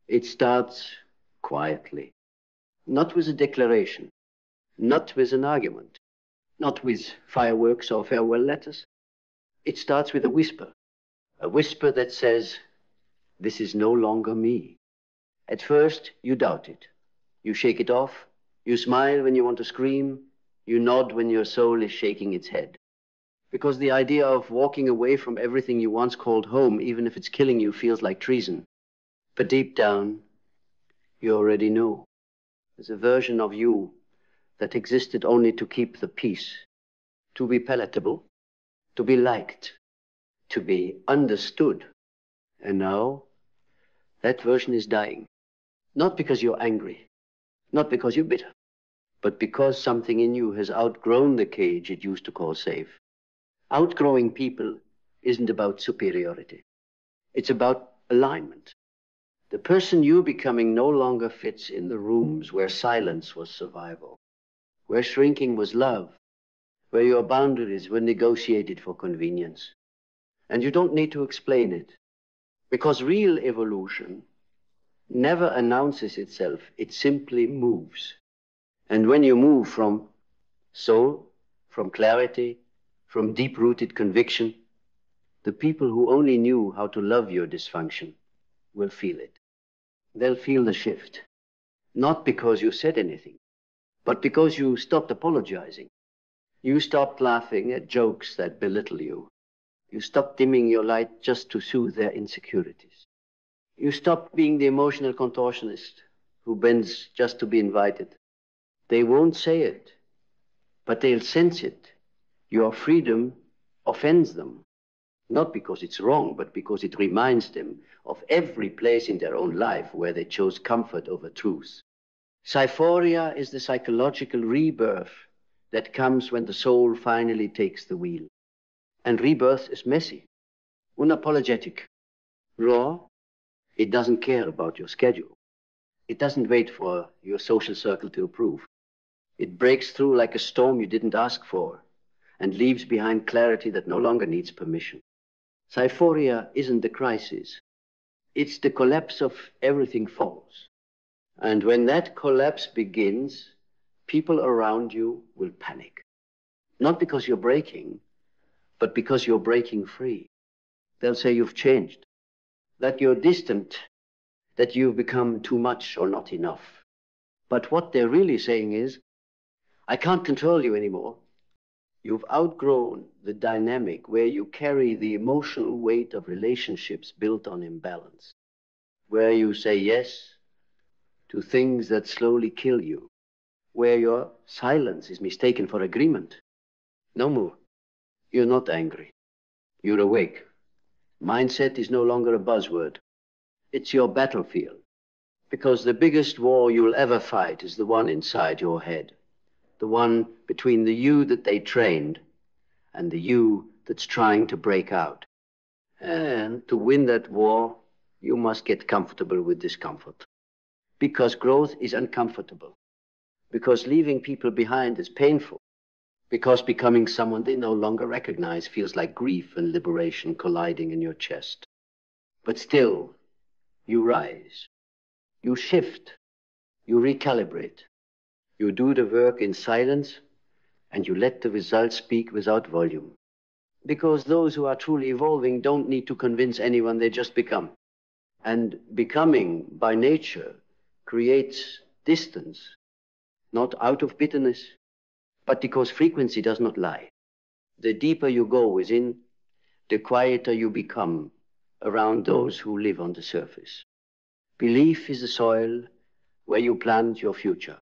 It starts quietly, not with a declaration, not with an argument, not with fireworks or farewell letters. It starts with a whisper that says, this is no longer me. At first, you doubt it. You shake it off. You smile when you want to scream. You nod when your soul is shaking its head. Because the idea of walking away from everything you once called home, even if it's killing you, feels like treason. But deep down, you already know. There's a version of you that existed only to keep the peace, to be palatable, to be liked, to be understood. And now, that version is dying. Not because you're angry, not because you're bitter, but because something in you has outgrown the cage it used to call safe. Outgrowing people isn't about superiority. It's about alignment. The person you're becoming no longer fits in the rooms where silence was survival, where shrinking was love, where your boundaries were negotiated for convenience. And you don't need to explain it, because real evolution never announces itself. It simply moves. And when you move from soul, from clarity, from deep-rooted conviction, the people who only knew how to love your dysfunction will feel it. They'll feel the shift, not because you said anything, but because you stopped apologizing. You stopped laughing at jokes that belittle you. You stopped dimming your light just to soothe their insecurities. You stopped being the emotional contortionist who bends just to be invited. They won't say it, but they'll sense it. Your freedom offends them, not because it's wrong, but because it reminds them of every place in their own life where they chose comfort over truth. Syphoria is the psychological rebirth that comes when the soul finally takes the wheel. And rebirth is messy, unapologetic, raw. It doesn't care about your schedule. It doesn't wait for your social circle to approve. It breaks through like a storm you didn't ask for and leaves behind clarity that no longer needs permission. Syphoria isn't the crisis. It's the collapse of everything falls. And when that collapse begins, people around you will panic. Not because you're breaking, but because you're breaking free. They'll say you've changed, that you're distant, that you've become too much or not enough. But what they're really saying is, I can't control you anymore. You've outgrown the dynamic where you carry the emotional weight of relationships built on imbalance, where you say yes to things that slowly kill you, where your silence is mistaken for agreement. No more. You're not angry. You're awake. Mindset is no longer a buzzword. It's your battlefield. Because the biggest war you'll ever fight is the one inside your head. The one between the you that they trained and the you that's trying to break out. And to win that war, you must get comfortable with discomfort. Because growth is uncomfortable. Because leaving people behind is painful. Because becoming someone they no longer recognize feels like grief and liberation colliding in your chest. But still, you rise. You shift. You recalibrate. You do the work in silence, and you let the results speak without volume. Because those who are truly evolving don't need to convince anyone, they just become. And becoming, by nature, creates distance, not out of bitterness, but because frequency does not lie. The deeper you go within, the quieter you become around those who live on the surface. Belief is the soil where you plant your future.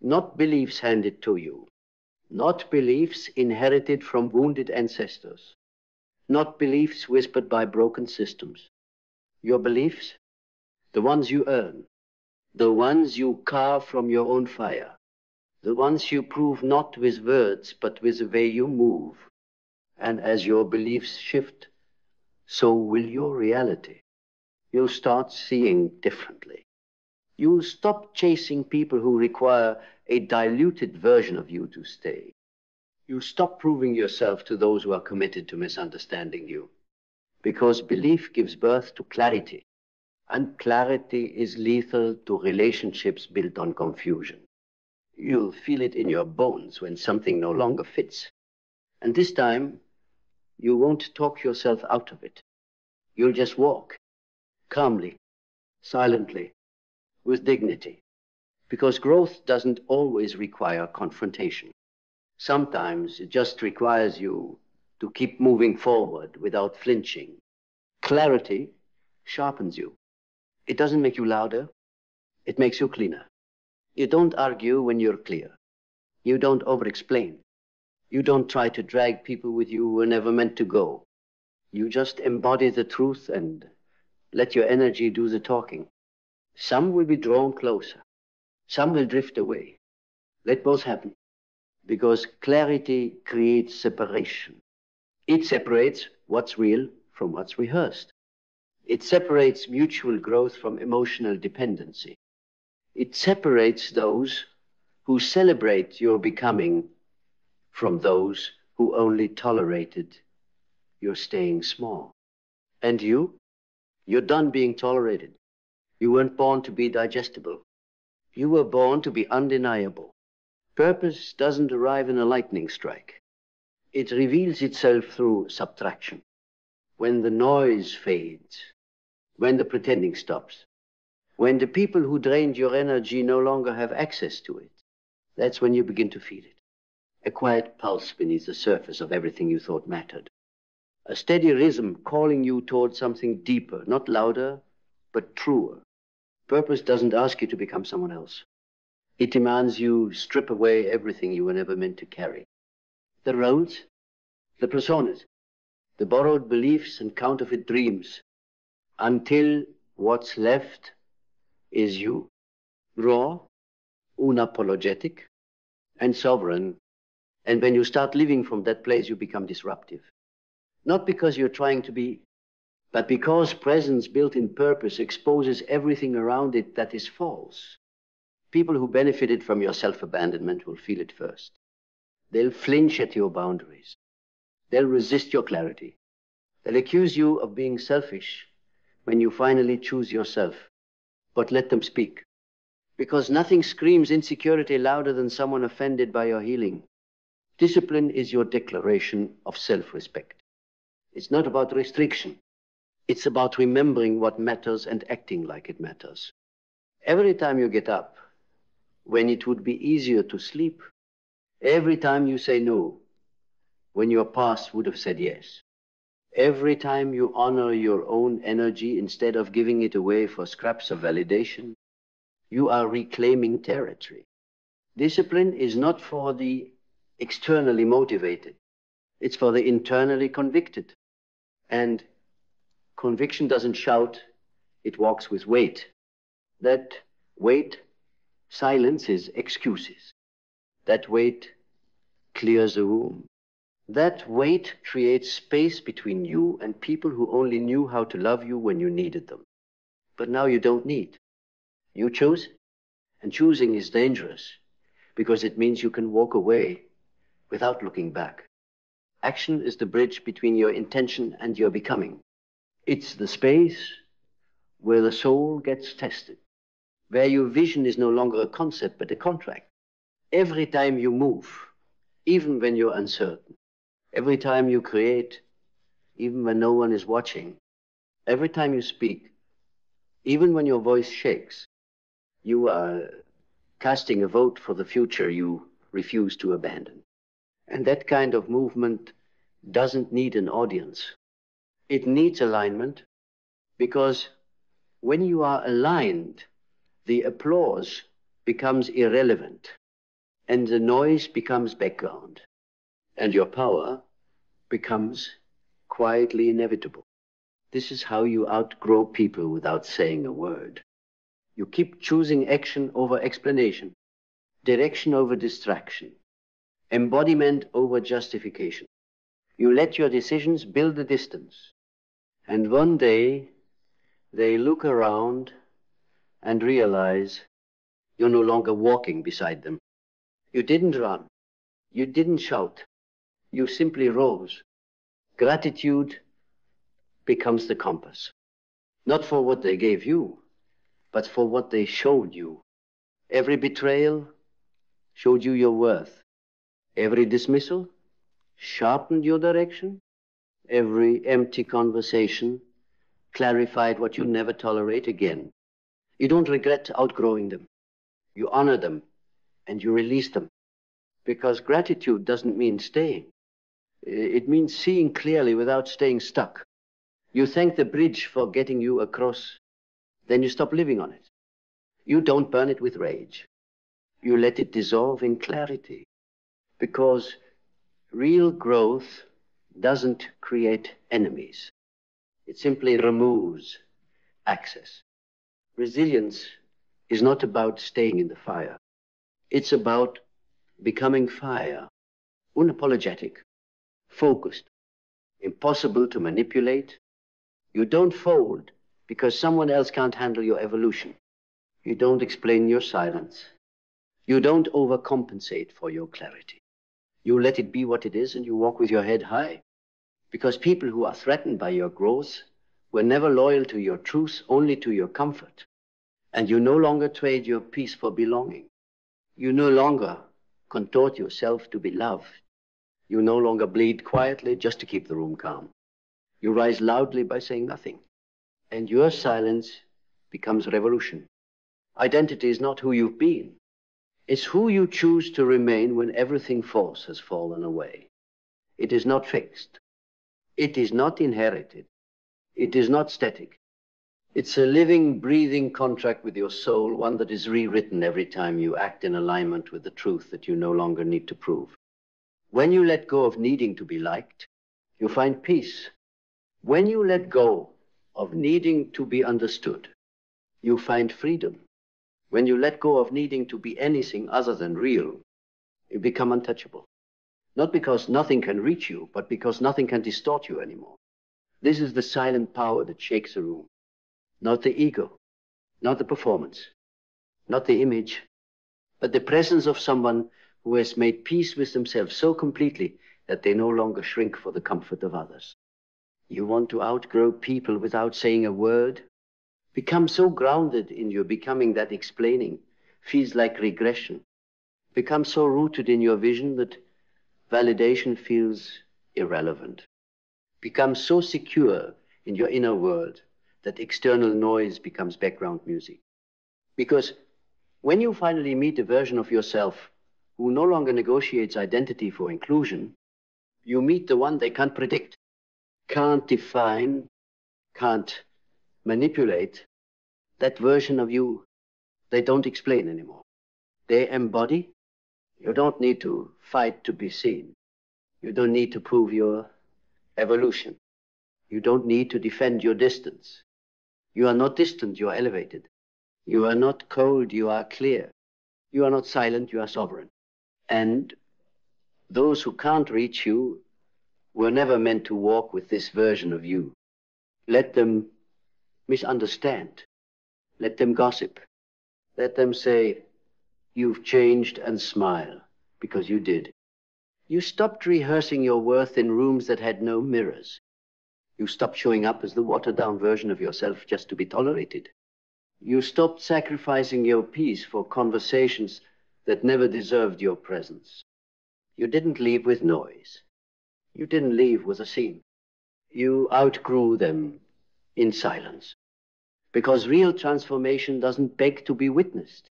Not beliefs handed to you. Not beliefs inherited from wounded ancestors. Not beliefs whispered by broken systems. Your beliefs, the ones you earn, the ones you carve from your own fire, the ones you prove not with words, but with the way you move. And as your beliefs shift, so will your reality. You'll start seeing differently. You'll stop chasing people who require a diluted version of you to stay. You'll stop proving yourself to those who are committed to misunderstanding you. Because belief gives birth to clarity. And clarity is lethal to relationships built on confusion. You'll feel it in your bones when something no longer fits. And this time, you won't talk yourself out of it. You'll just walk, calmly, silently, with dignity. Because growth doesn't always require confrontation. Sometimes it just requires you to keep moving forward without flinching. Clarity sharpens you. It doesn't make you louder, it makes you cleaner. You don't argue when you're clear. You don't over-explain. You don't try to drag people with you who were never meant to go. You just embody the truth and let your energy do the talking. Some will be drawn closer. Some will drift away. Let both happen. Because clarity creates separation. It separates what's real from what's rehearsed. It separates mutual growth from emotional dependency. It separates those who celebrate your becoming from those who only tolerated your staying small. And you're done being tolerated. You weren't born to be digestible. You were born to be undeniable. Purpose doesn't arrive in a lightning strike. It reveals itself through subtraction. When the noise fades, when the pretending stops, when the people who drained your energy no longer have access to it, that's when you begin to feel it. A quiet pulse beneath the surface of everything you thought mattered. A steady rhythm calling you toward something deeper, not louder, but truer. Purpose doesn't ask you to become someone else. It demands you strip away everything you were never meant to carry. The roles, the personas, the borrowed beliefs and counterfeit dreams, until what's left is you, raw, unapologetic, and sovereign. And when you start living from that place, you become disruptive. Not because you're trying to be, but because presence built in purpose exposes everything around it that is false. People who benefited from your self-abandonment will feel it first. They'll flinch at your boundaries. They'll resist your clarity. They'll accuse you of being selfish when you finally choose yourself. But let them speak. Because nothing screams insecurity louder than someone offended by your healing. Discipline is your declaration of self-respect. It's not about restriction. It's about remembering what matters and acting like it matters. Every time you get up, when it would be easier to sleep, every time you say no, when your past would have said yes, every time you honor your own energy instead of giving it away for scraps of validation, you are reclaiming territory. Discipline is not for the externally motivated. It's for the internally convicted. And conviction doesn't shout, it walks with weight. That weight silences excuses. That weight clears the room. That weight creates space between you and people who only knew how to love you when you needed them. But now you don't need. You choose, and choosing is dangerous because it means you can walk away without looking back. Action is the bridge between your intention and your becoming. It's the space where the soul gets tested, where your vision is no longer a concept but a contract. Every time you move, even when you're uncertain, every time you create, even when no one is watching, every time you speak, even when your voice shakes, you are casting a vote for the future you refuse to abandon. And that kind of movement doesn't need an audience. It needs alignment, because when you are aligned, the applause becomes irrelevant and the noise becomes background and your power becomes quietly inevitable. This is how you outgrow people without saying a word. You keep choosing action over explanation, direction over distraction, embodiment over justification. You let your decisions build the distance. And one day, they look around and realize you're no longer walking beside them. You didn't run. You didn't shout. You simply rose. Gratitude becomes the compass. Not for what they gave you, but for what they showed you. Every betrayal showed you your worth. Every dismissal sharpened your direction. Every empty conversation clarified what you never tolerate again. You don't regret outgrowing them. You honor them and you release them. Because gratitude doesn't mean staying. It means seeing clearly without staying stuck. You thank the bridge for getting you across, then you stop living on it. You don't burn it with rage. You let it dissolve in clarity. Because real growth doesn't create enemies. It simply removes access. Resilience is not about staying in the fire. It's about becoming fire, unapologetic, focused, impossible to manipulate. You don't fold because someone else can't handle your evolution. You don't explain your silence. You don't overcompensate for your clarity. You let it be what it is and you walk with your head high. Because people who are threatened by your growth were never loyal to your truth, only to your comfort. And you no longer trade your peace for belonging. You no longer contort yourself to be loved. You no longer bleed quietly just to keep the room calm. You rise loudly by saying nothing. And your silence becomes revolution. Identity is not who you've been. It's who you choose to remain when everything false has fallen away. It is not fixed. It is not inherited. It is not static. It's a living, breathing contract with your soul, one that is rewritten every time you act in alignment with the truth that you no longer need to prove. When you let go of needing to be liked, you find peace. When you let go of needing to be understood, you find freedom. When you let go of needing to be anything other than real, you become untouchable. Not because nothing can reach you, but because nothing can distort you anymore. This is the silent power that shakes a room. Not the ego, not the performance, not the image, but the presence of someone who has made peace with themselves so completely that they no longer shrink for the comfort of others. You want to outgrow people without saying a word? Become so grounded in your becoming that explaining feels like regression. Become so rooted in your vision that validation feels irrelevant. Become so secure in your inner world that external noise becomes background music. Because when you finally meet a version of yourself who no longer negotiates identity for inclusion, you meet the one they can't predict, can't define, can't manipulate. That version of you, they don't explain anymore. They embody. You don't need to fight to be seen. You don't need to prove your evolution. You don't need to defend your distance. You are not distant, you are elevated. You are not cold, you are clear. You are not silent, you are sovereign. And those who can't reach you were never meant to walk with this version of you. Let them misunderstand. Let them gossip. Let them say, you've changed, and smile, because you did. You stopped rehearsing your worth in rooms that had no mirrors. You stopped showing up as the watered-down version of yourself just to be tolerated. You stopped sacrificing your peace for conversations that never deserved your presence. You didn't leave with noise. You didn't leave with a scene. You outgrew them in silence. Because real transformation doesn't beg to be witnessed.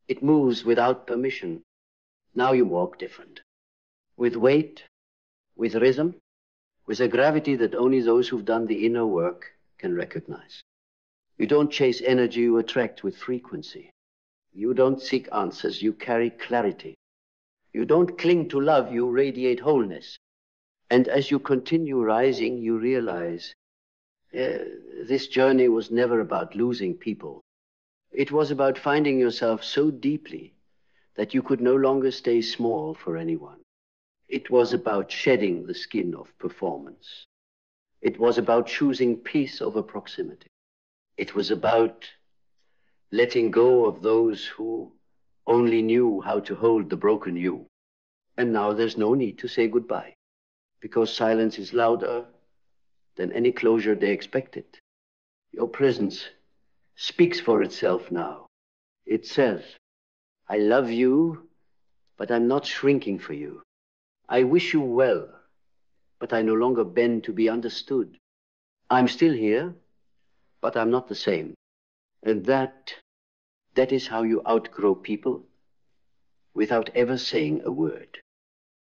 It moves without permission. Now you walk different. With weight, with rhythm, with a gravity that only those who've done the inner work can recognize. You don't chase energy, you attract with frequency. You don't seek answers, you carry clarity. You don't cling to love, you radiate wholeness. And as you continue rising, you realize this journey was never about losing people. It was about finding yourself so deeply that you could no longer stay small for anyone. It was about shedding the skin of performance. It was about choosing peace over proximity. It was about letting go of those who only knew how to hold the broken you. And now there's no need to say goodbye, because silence is louder than any closure they expected. Your presence speaks for itself now. It says, I love you, but I'm not shrinking for you. I wish you well, but I no longer bend to be understood. I'm still here, but I'm not the same. And that is how you outgrow people without ever saying a word.